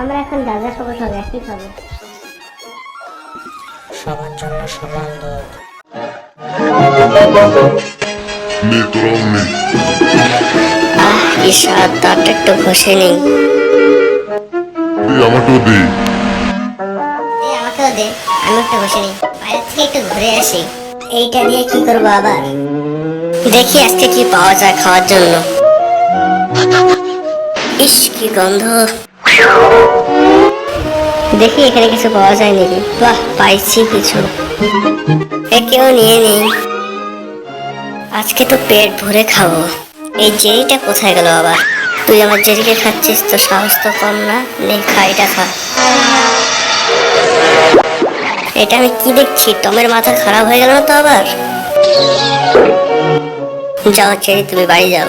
আমরা এখন যা যা খাবো সব একই খাবো। সবার জন্য সমান দুধ। কি স্বাদ, তারটা একটু ঘষে নেই। আমাকেও দে। আমাকেও দে, আমি একটু ঘষে নিই। বাইরে থেকে একটু ঘুরে আসি। এইটা দিয়ে কি করবো আবার? দেখি আজকে কি পাওয়া যায় খাওয়ার জন্য। ইস কি গন্ধ। দেখি এখানে কিছু পাওয়া যায় নাকি। বাহ, পাইছি কিছু। একেও নিয়ে নেই। আজকে তো পেট ভরে খাবো। এই জেরিটা কোথায় গেল আবার? তুই আমার জেরিকে খাচ্ছিস তো সাহস তো কম না। নে খা, এটা খা। এটা আমি কি দেখছি? টমের মাথা খারাপ হয়ে গেল না তো আবার? যাও চেরি, তুমি বাড়ি যাও।